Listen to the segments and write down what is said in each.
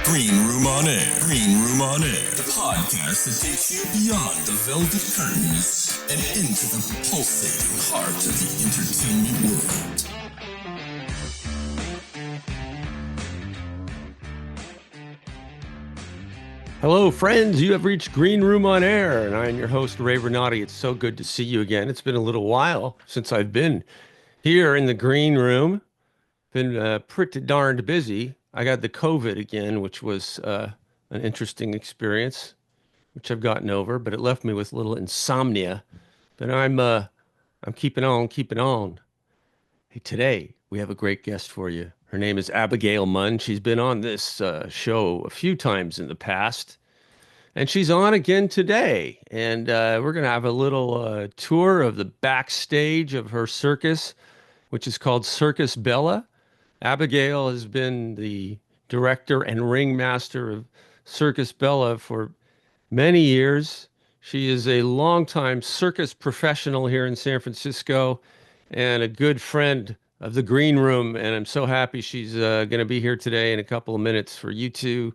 Green Room on Air. Green Room on Air. The podcast that takes you beyond the velvet curtains and into the pulsating heart of the entertainment world. Hello, friends. You have reached Green Room on Air, and I'm your host, Ray Renati. It's so good to see you again. It's been a little while since I've been here in the Green Room. Been pretty darned busy. I got the COVID again, which was an interesting experience, which I've gotten over, but it left me with a little insomnia. But I'm keeping on. Hey, today we have a great guest for you. Her name is Abigail Munn. She's been on this show a few times in the past, and she's on again today. And we're going to have a little tour of the backstage of her circus, which is called Circus Bella. Abigail has been the director and ringmaster of Circus Bella for many years. She is a longtime circus professional here in San Francisco and a good friend of the Green Room. And I'm so happy she's going to be here today in a couple of minutes for you to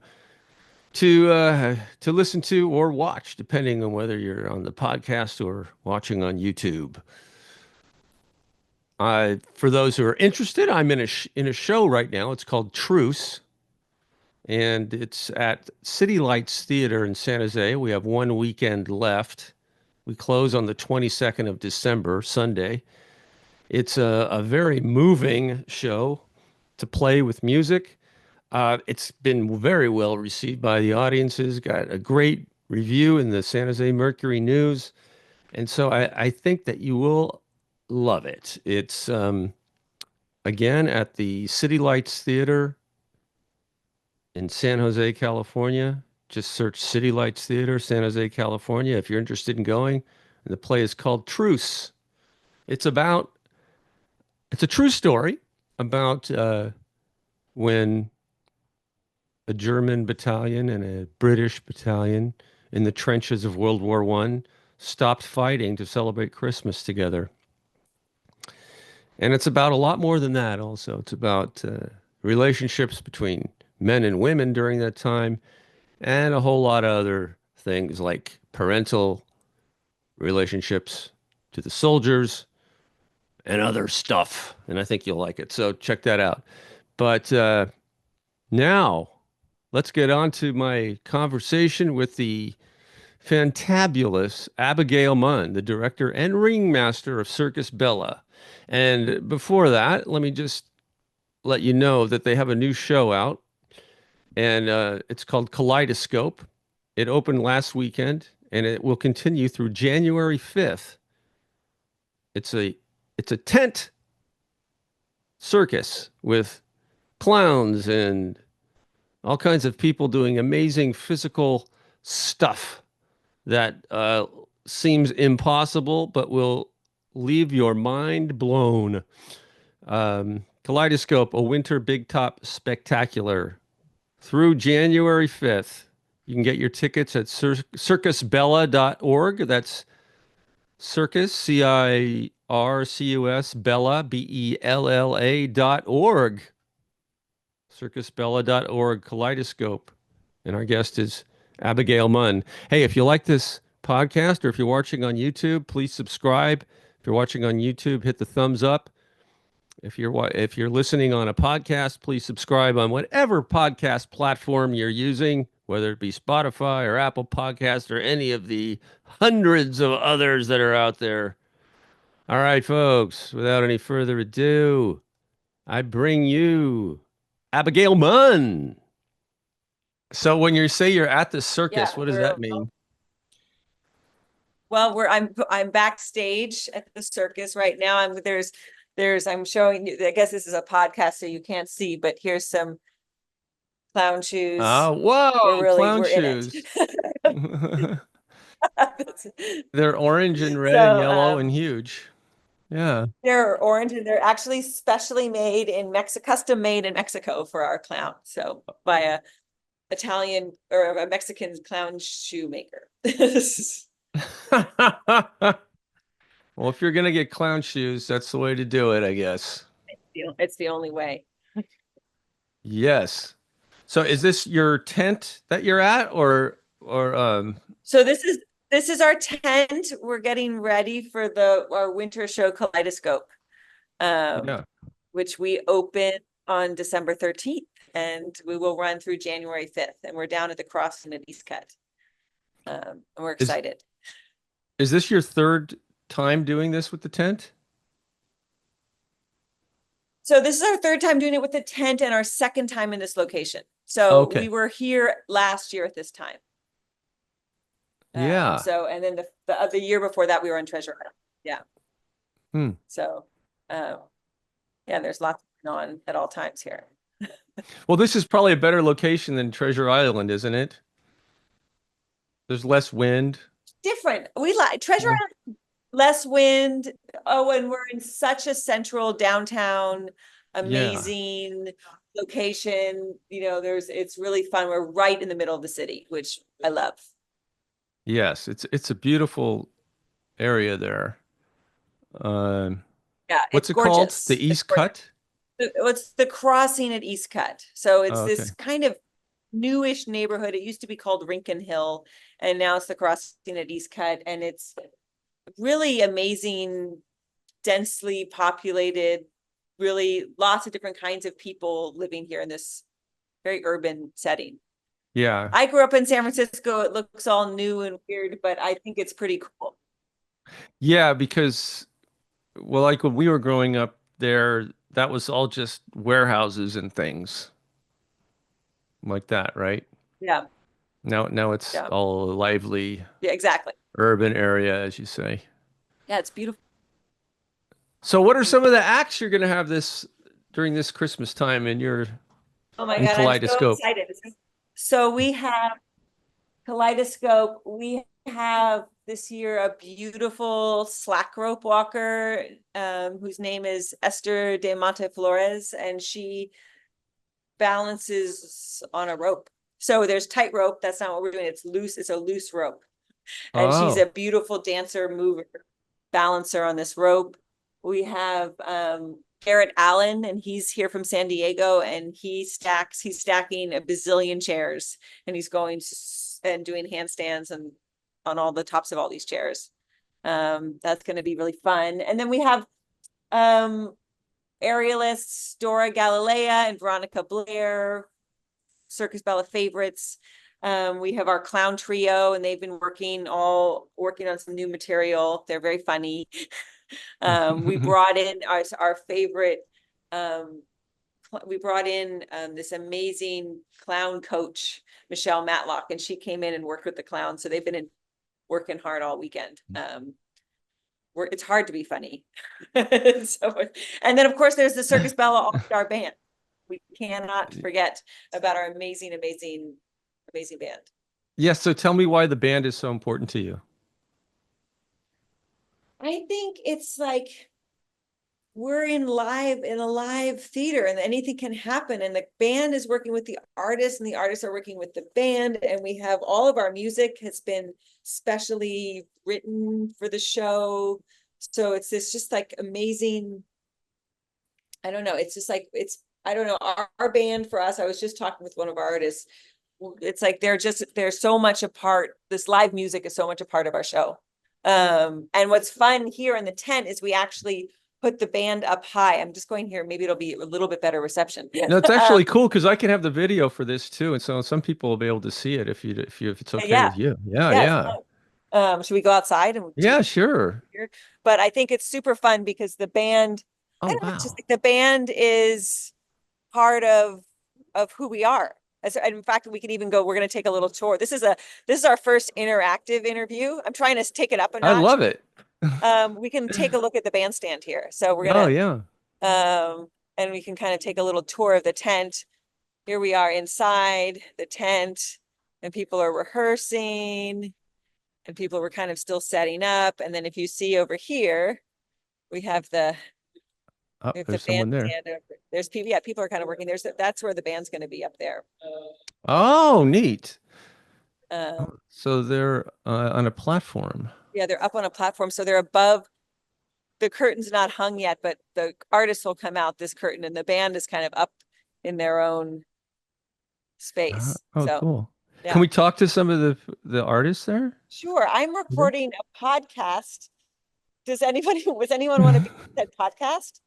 listen to or watch, depending on whether you're on the podcast or watching on YouTube. For those who are interested, I'm in a show right now. It's called Truce, and it's at City Lights Theater in San Jose. We have one weekend left. We close on the 22nd of December, Sunday. It's a very moving show to play with music. It's been very well received by the audiences, got a great review in the San Jose Mercury News. And so I think that you will love it. It's, again, at the City Lights Theater in San Jose, California. Just search City Lights Theater, San Jose, California, if you're interested in going. And the play is called Truce. It's a true story about when a German battalion and a British battalion in the trenches of World War I stopped fighting to celebrate Christmas together. And it's about a lot more than that also. It's about relationships between men and women during that time and a whole lot of other things like parental relationships to the soldiers and other stuff. And I think you'll like it. So check that out. But now let's get on to my conversation with the fantabulous Abigail Munn, the director and ringmaster of Circus Bella. And before that, let me just let you know that they have a new show out, and it's called Kaleidoscope. It opened last weekend, and it will continue through January 5th. It's a tent circus with clowns and all kinds of people doing amazing physical stuff that seems impossible, but will leave your mind blown. Kaleidoscope, a winter big top spectacular through January 5th. You can get your tickets at circusbella.org. That's Circus, Circus, Bella, BELLA.org. Circusbella.org, Kaleidoscope. And our guest is Abigail Munn. Hey, if you like this podcast or if you're watching on YouTube, please subscribe. If you're watching on YouTube, hit the thumbs up. If you're listening on a podcast, please subscribe on whatever podcast platform you're using, whether it be Spotify or Apple Podcasts or any of the hundreds of others that are out there. All right, folks, without any further ado, I bring you Abigail Munn. So when you say you're at the circus, what does that mean? Well, I'm backstage at the circus right now. I'm showing you, I guess this is a podcast so you can't see, but here's some clown shoes. Oh, whoa, clown we're shoes. They're orange and red and yellow and huge. Yeah. They're orange and they're actually specially made in Mexico, custom made in Mexico for our clown. So by a Italian or a Mexican clown shoemaker. Well, if you're going to get clown shoes, that's the way to do it, I guess. It's the only way. Yes. So is this your tent that you're at, or So this is our tent. We're getting ready for our winter show Kaleidoscope, um, yeah. which we open on December 13th, and we will run through January 5th. And we're down at the Crossing at East Cut. And we're Is excited. is this your third time doing this with the tent? So this is our third time doing it with the tent and our second time in this location. So we Okay. were here last year at this time. Yeah. So, and then the year before that, we were on Treasure Island. Yeah. Hmm. So, yeah, there's lots going on at all times here. Well, this is probably a better location than Treasure Island, isn't it? There's less wind. Different. We like Treasure Yeah. Island, less wind. Oh, and we're in such a central downtown, Yeah. amazing location. You know, it's really fun. We're right in the middle of the city, which I love. Yes, it's a beautiful area there. Yeah, it's What's it called? The gorgeous. It's East gorgeous. Cut? It's the Crossing at East Cut. So it's Oh, okay. this kind of newish neighborhood. It used to be called Rincon Hill, and now it's the Crossing at East Cut. And it's really amazing, densely populated, really lots of different kinds of people living here in this very urban setting. Yeah. I grew up in San Francisco. It looks all new and weird, but I think it's pretty cool. Yeah, because well, like when we were growing up there, that was all just warehouses and things like that, right? Yeah, Now it's yeah, all a lively yeah, exactly. urban area, as you say. Yeah, it's beautiful. So what are some of the acts you're gonna have this during this Christmas time Oh my in God, I'm so Kaleidoscope? excited. So we have Kaleidoscope. We have this year a beautiful slack rope walker, whose name is Esther de Monteflores, and she balances on a rope. So there's tight rope. That's not what we're doing. It's loose. It's a loose rope. And she's a Oh, beautiful dancer, mover, balancer on this rope. We have Garrett Allen, and he's here from San Diego, and he's stacking a bazillion chairs, and he's going and doing handstands and on all the tops of all these chairs. That's going to be really fun. And then we have aerialists Dora Galilea and Veronica Blair, Circus Bella favorites. We have our clown trio, and they've been working on some new material. They're very funny. We brought in our favorite. We brought in this amazing clown coach, Michelle Matlock, and she came in and worked with the clowns. So they've been working hard all weekend. It's hard to be funny. So, and then of course there's the Circus Bella All-Star Band. We cannot forget about our amazing band. yes. So tell me why the band is so important to you. I think it's like we're in a live theater, and anything can happen, and the band is working with the artists, and the artists are working with the band, and we have all of our music has been specially written for the show. So it's this just like amazing, I don't know, it's just like I don't know, our band for us, I was just talking with one of our artists, it's like they're so much a part, this live music is so much a part of our show. And what's fun here in the tent is we actually put the band up high. I'm just going here. Maybe it'll be a little bit better reception. No, it's actually cool because I can have the video for this too, and so some people will be able to see it if it's okay Yeah. with you. Yeah, Yeah. yeah, Should we go outside and yeah. Sure. here? But I think it's super fun because the band, I Oh don't know, it's just wow. like the band is part of who we are. In fact, we can even go, we're going to take a little tour. This is our first interactive interview. I'm trying to take it up a I notch. love it. We can take a look at the bandstand here. So we're Oh gonna yeah. and we can kind of take a little tour of the tent. Here we are inside the tent, and people are rehearsing, and people were kind of still setting up. And then if you see over here, we have the Oh, there's someone there. bandstand. There's people, yeah, people are kind of working. That's where the band's going to be up there. Oh, neat. Um, So they're on a platform. yeah, they're up on a platform, so they're above. The curtain's not hung yet, but the artists will come out this curtain, and the band is kind of up in their own space. Oh, So cool. yeah. Can we talk to some of the artists there? Sure. I'm recording a podcast. Was anyone want to be on that podcast?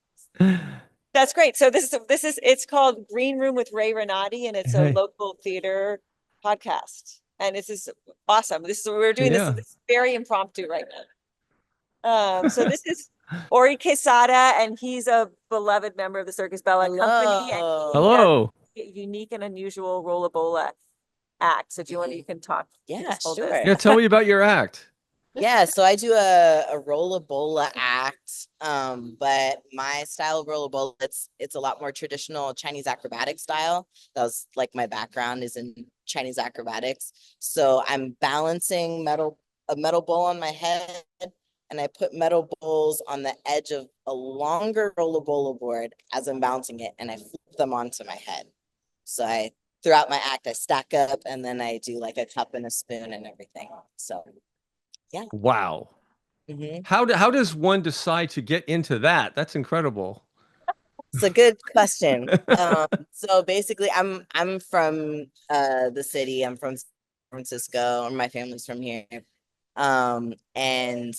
That's great. So it's called Green Room with Ray Renati, and it's a Hey, local theater podcast. And this is awesome. We're doing this. yeah. This is very impromptu right now. So this is Ori Quesada, and he's a beloved member of the Circus Bella company, and he does Hello. a unique and unusual rollabola act. So you can talk. Yeah, hold sure. this. Yeah, tell me about your act. Yeah, so I do a rollabola act, but my style of rollabola, it's a lot more traditional Chinese acrobatic style. That was like my background is in Chinese acrobatics. So I'm balancing a metal bowl on my head, and I put metal bowls on the edge of a longer rollabola board as I'm bouncing it, and I flip them onto my head. So throughout my act, I stack up, and then I do like a cup and a spoon and everything. So yeah. Wow. Mhm. How does one decide to get into that? That's incredible. It's a good question. So basically, I'm from the city. I'm from San Francisco, and my family's from here. And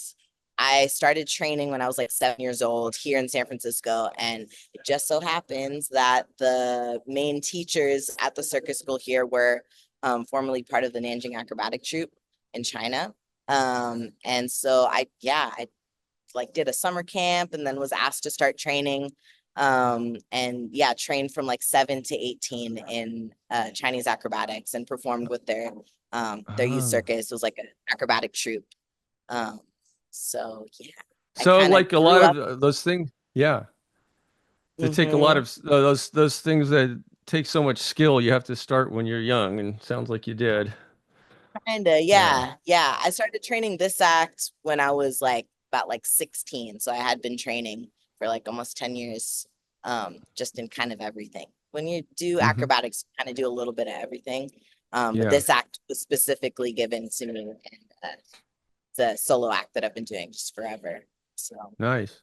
I started training when I was like 7 years old here in San Francisco, and it just so happens that the main teachers at the circus school here were formerly part of the Nanjing acrobatic troupe in China. And so I like did a summer camp and then was asked to start training. And yeah, trained from like 7 to 18 in Chinese acrobatics and performed with their youth circus. It was like an acrobatic troupe. So yeah. So like a lot of those things, yeah. They take a lot of those things that take so much skill. You have to start when you're young, and sounds like you did. Kinda, yeah. I started training this act when I was like about like 16. So I had been training for like almost 10 years, just in kind of everything. When you do acrobatics, you kind of do a little bit of everything. But this act was specifically given to me, and the solo act that I've been doing just forever. So Nice.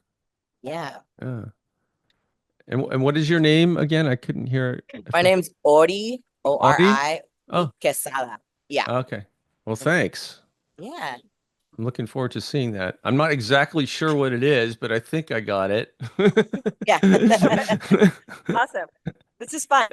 yeah. And what is your name again? I couldn't hear it. My name's Ori, Ori Oh, Quesada. Yeah. okay. Well, thanks. Yeah. I'm looking forward to seeing that. I'm not exactly sure what it is, but I think I got it. Yeah. Awesome. This is fun.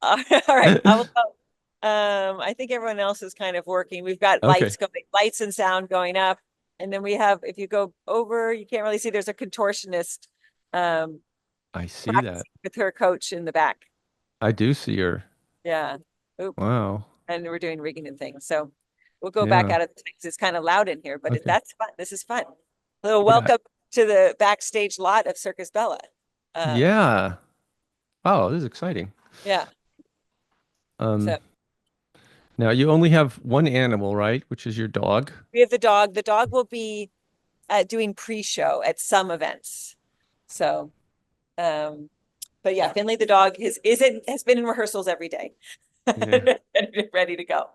All right. I will go. I think everyone else is kind of working. We've got lights and sound going up. And then we have, if you go over, you can't really see, there's a contortionist. I see that. With her coach in the back. I do see her. Yeah. Oop. Wow. And we're doing rigging and things. So we'll go back out of the things. It's kind of loud in here, but that's fun. This is fun. So welcome to the backstage lot of Circus Bella. Yeah. Wow, this is exciting. Yeah. Now you only have one animal, right? Which is your dog. We have the dog. The dog will be doing pre-show at some events. So, but yeah, Finley the dog has been in rehearsals every day, ready to go.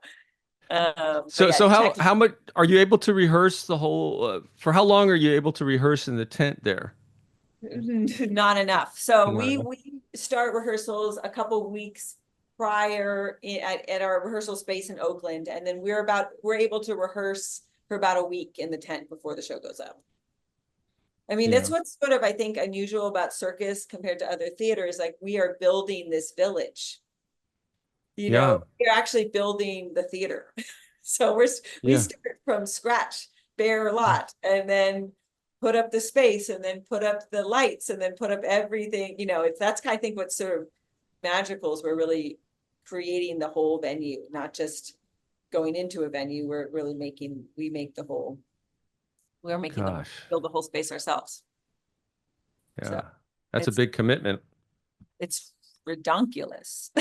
So how much are you able to rehearse the whole? For how long are you able to rehearse in the tent there? Not enough. So we start rehearsals a couple weeks prior at our rehearsal space in Oakland, and then we're able to rehearse for about a week in the tent before the show goes up. I mean, that's what's sort of, I think, unusual about circus compared to other theaters. Like, we are building this village. You know, we're actually building the theater. So we start from scratch, bare lot, and then put up the space, and then put up the lights, and then put up everything. You know, that's kind of, I think, what's sort of magical is we're really creating the whole venue, not just going into a venue. We're really build the whole space ourselves. Yeah, so that's a big commitment. It's redonkulous.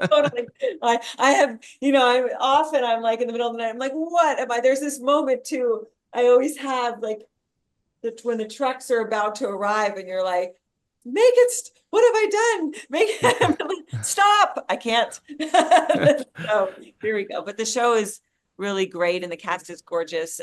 Totally. I have, I'm like in the middle of the night, I'm like, what am I? There's this moment too. I always have like when the trucks are about to arrive and you're like, what have I done? Stop. I can't. So here we go. But the show is really great and the cast is gorgeous.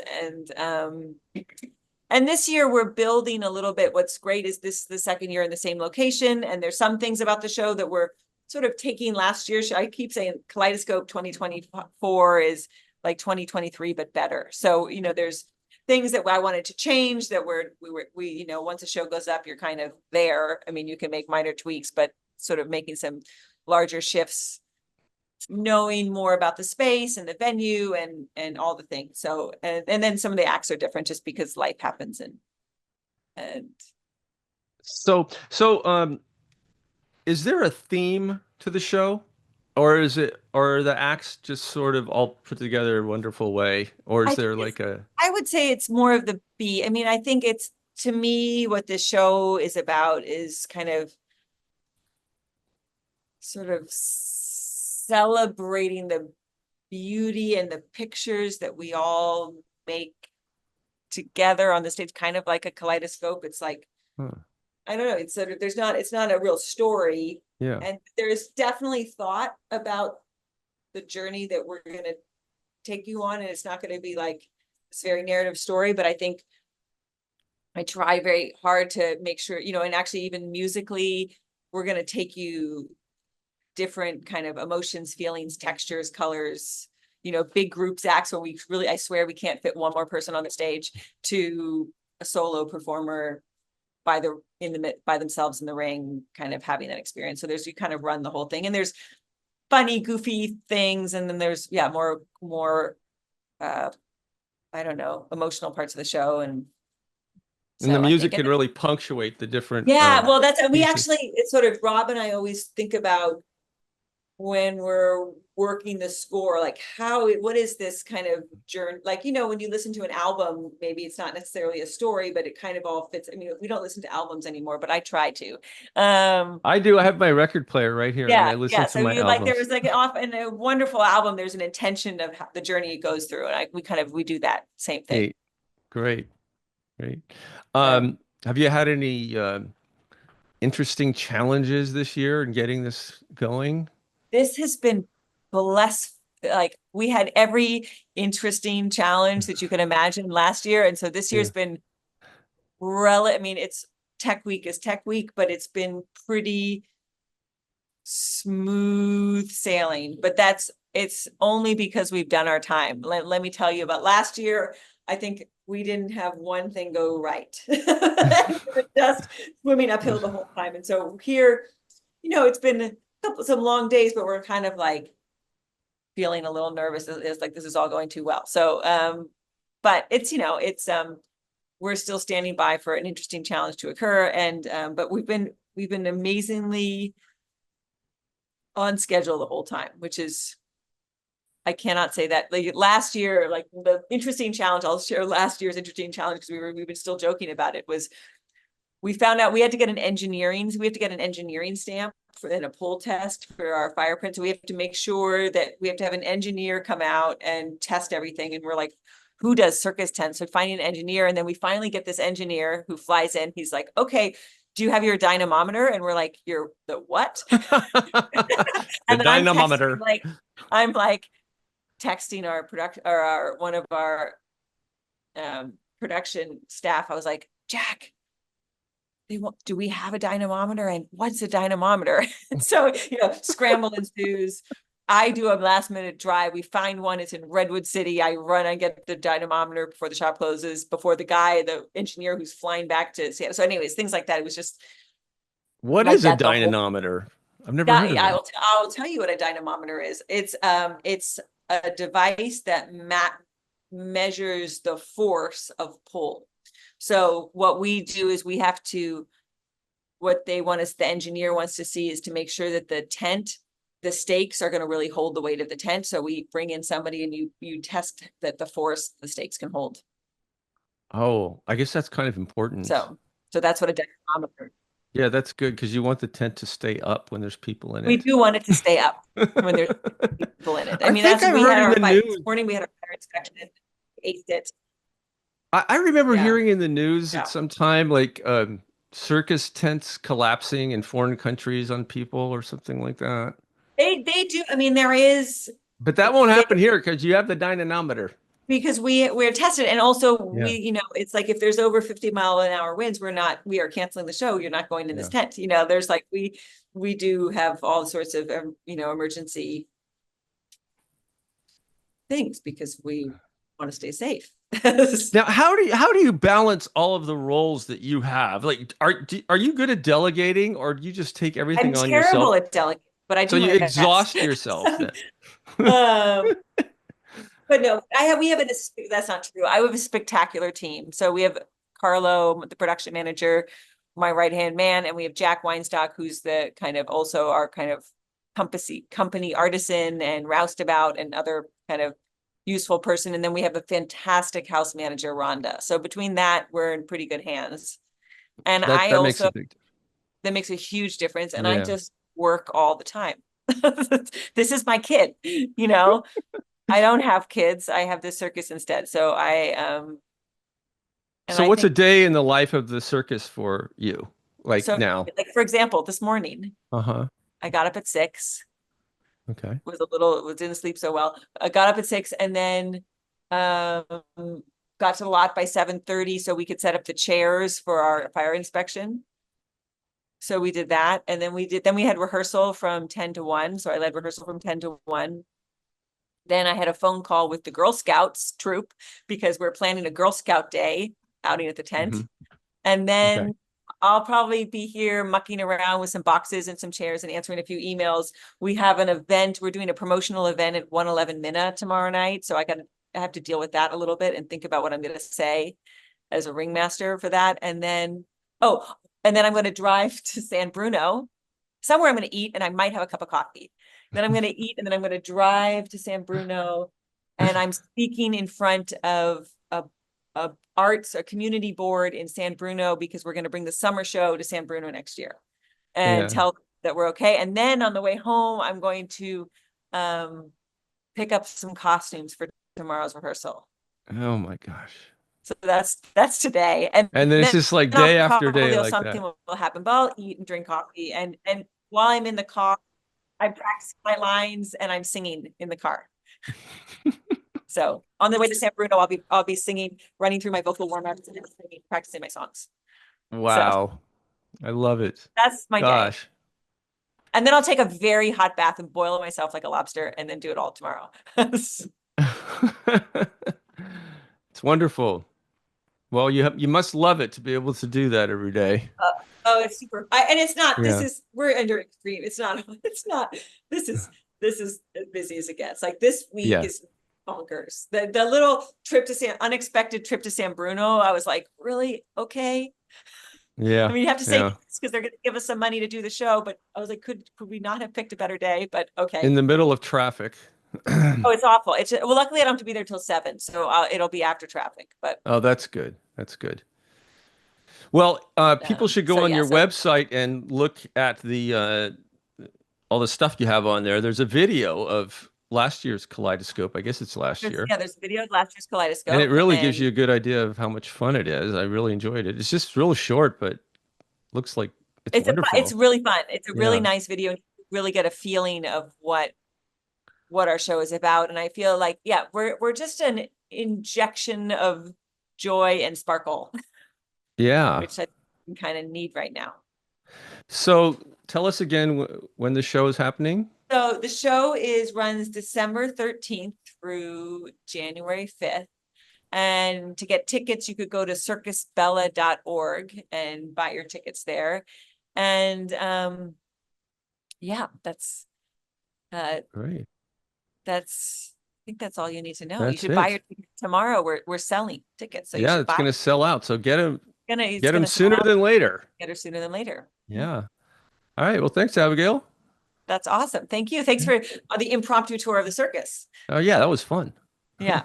And this year we're building a little bit. What's great is this the second year in the same location. And there's some things about the show that we're sort of taking last year's show. I keep saying Kaleidoscope 2024 is like 2023, but better. So, there's things that I wanted to change that we once a show goes up, you're kind of there. I mean, you can make minor tweaks, but sort of making some larger shifts, knowing more about the space and the venue and all the things. So, and then some of the acts are different just because life happens and So, is there a theme to the show, or are the acts just sort of all put together in a wonderful way, or is there like I would say it's more of the beat. I mean, I think it's, to me, what this show is about is kind of sort of celebrating the beauty and the pictures that we all make together on the stage, kind of like a kaleidoscope. It's like, I don't know. It's sort of, it's not a real story. Yeah. And there's definitely thought about the journey that we're going to take you on. And it's not going to be like this very narrative story, but I think I try very hard to make sure, and actually even musically, we're going to take you different kind of emotions, feelings, textures, colors, big groups acts where we really, I swear we can't fit one more person on the stage, to a solo performer by themselves in the ring, kind of having that experience. So you kind of run the whole thing, and there's funny, goofy things, and then there's more I don't know, emotional parts of the show, and the music can really punctuate the different. Well, we pieces. actually, it's sort of, Rob and I always think about when we're working the score, like what is this kind of journey? Like, when you listen to an album, maybe it's not necessarily a story, but it kind of all fits. I mean, we don't listen to albums anymore, but I try to. I do. I have my record player right here, and I listen to my albums. Like, there was like in a wonderful album, there's an intention of the journey it goes through, and we do that same thing. Hey, great. Have you had any interesting challenges this year in getting this going? This has been blessed. Like, we had every interesting challenge that you can imagine last year. And so this year's been I mean, it's Tech Week is Tech Week, but it's been pretty smooth sailing. But it's only because we've done our time. Let me tell you about last year. I think we didn't have one thing go right. Just swimming uphill the whole time. And so here, it's been some long days, but we're kind of like feeling a little nervous. It's like, this is all going too well. So, but it's, we're still standing by for an interesting challenge to occur. And, but we've been amazingly on schedule the whole time, which is, I cannot say that. Like, last year, like, the interesting challenge, I'll share last year's interesting challenge, because we've been still joking about it, was we found out we had to get an engineering stamp in a pull test for our fire print. So we have to make sure that we have to have an engineer come out and test everything. And we're like, who does Circus tents? So finding an engineer. And then we finally get this engineer who flies in. He's like, okay, do you have your dynamometer? And we're like, the what? The dynamometer. I'm like texting our production, or one of our production staff. I was like, Jack, do we have a dynamometer, and what's a dynamometer? And so, scramble ensues. I do a last minute drive. We find one. It's in Redwood City. I get the dynamometer before the shop closes, before the engineer who's flying back to Seattle. So anyways, things like that. It was just. What is a dynamometer? I've never heard of that. I'll tell you what a dynamometer is. It's a device that measures the force of pull. So what we do is what the engineer wants to see is to make sure that the stakes are going to really hold the weight of the tent. So we bring in somebody, and you test that the force the stakes can hold. Oh, I guess that's kind of important. So that's what a dynamometer. Yeah, that's good, because you want the tent to stay up when there's people in it. We do want it to stay up when there's people in it. I mean, this morning we had our fire inspection and aced it. I remember hearing in the news at some time, like circus tents collapsing in foreign countries on people or something like that. They do. I mean, there is. But that won't happen here, because you have the dynamometer. Because we're tested, and also it's like, if there's over 50-mile-an-hour winds, we are canceling the show. You're not going in this tent. There's like, we we do have all sorts of, emergency things because we want to stay safe. Now, how do you balance all of the roles that you have? Like, are you good at delegating, or do you just take I'm everything on terrible yourself? at delegating, but I So do you my best. exhaust yourself then. Um, but no, we have that's not true. I have a spectacular team. So we have Carlo, the production manager, my right-hand man, and we have Jack Weinstock, who's the kind of also our kind of company artisan and roustabout and other kind of useful person. And then we have a fantastic house manager, Rhonda. So between that, we're in pretty good hands. And That makes a big that makes a huge difference. And I Yeah. just work all the time. This is my kid, I don't have kids. I have the circus instead. So So I what's a think, day in the life of the circus for you? Like so now? like, for example, this morning Uh-huh. I got up at 6, Okay. didn't sleep so well. I got up at 6 and then, got to the lot by 7:30 so we could set up the chairs for our fire inspection. So we did that. And then we had rehearsal from 10 to 1. So I led rehearsal from 10 to 1. Then I had a phone call with the Girl Scouts troop because we're planning a Girl Scout day outing at the tent. Mhm. And then Okay. I'll probably be here mucking around with some boxes and some chairs and answering a few emails. We have an event. We're doing a promotional event at 111 Minna tomorrow night. So I have to deal with that a little bit and think about what I'm going to say as a ringmaster for that. And then I'm going to drive to San Bruno. Somewhere I'm going to eat and I might have a cup of coffee. Then I'm going to eat and then I'm going to drive to San Bruno, and I'm speaking in front of a community board in San Bruno because we're going to bring the summer show to San Bruno next year and Yeah. tell them that we're okay. And then on the way home, I'm going to pick up some costumes for tomorrow's rehearsal. Oh my gosh. So that's today. And And then it's just like I'll day after day probably like something that. will happen, but I'll eat and drink coffee. And while I'm in the car, I practice my lines and I'm singing in the car. So on the way to San Bruno, I'll be singing, running through my vocal warm-ups and singing, practicing my songs. So Wow. I love it. that's my day. Gosh. And then I'll take a very hot bath and boil myself like a lobster and then do it all tomorrow. It's wonderful. Well, you must love it to be able to do that every day. Oh, it's super. And it's not, Yeah. we're under extreme. It's not, this is as busy as it gets. Like this week Yeah. is bonkers. The little unexpected trip to San Bruno, I was like, really? Okay. Yeah. I mean, you have to say Yeah. because they're going to give us some money to do the show, but I was like, could we not have picked a better day? But okay. In the middle of traffic. Oh, it's awful. Well, luckily I don't have to be there till 7, so it'll be after traffic. But Oh, that's good. That's good. Well, people should go on your website and look at the all the stuff you have on there. There's a video of last year's Kaleidoscope. I guess it's last year. Yeah, there's a video of last year's Kaleidoscope. And it really gives you a good idea of how much fun it is. I really enjoyed it. It's just real short, but looks like it's wonderful. It's really fun. It's a really nice video. And you really get a feeling of what our show is about. And I feel like, yeah, we're just an injection of joy and sparkle. Yeah. Which I kind of need right now. So tell us again when the show is happening. So the show runs December 13th through January 5th. And to get tickets, you could go to circusbella.org and buy your tickets there. And yeah, that's great. I think that's all you need to know. That's you should buy your tickets tomorrow. We're selling tickets. So yeah, it's going to sell out. So get them sooner than later. Get her sooner than later. Yeah. All right. Well, thanks, Abigail. That's awesome. Thank you. Thanks for the impromptu tour of the circus. Oh, yeah, that was fun. Yeah.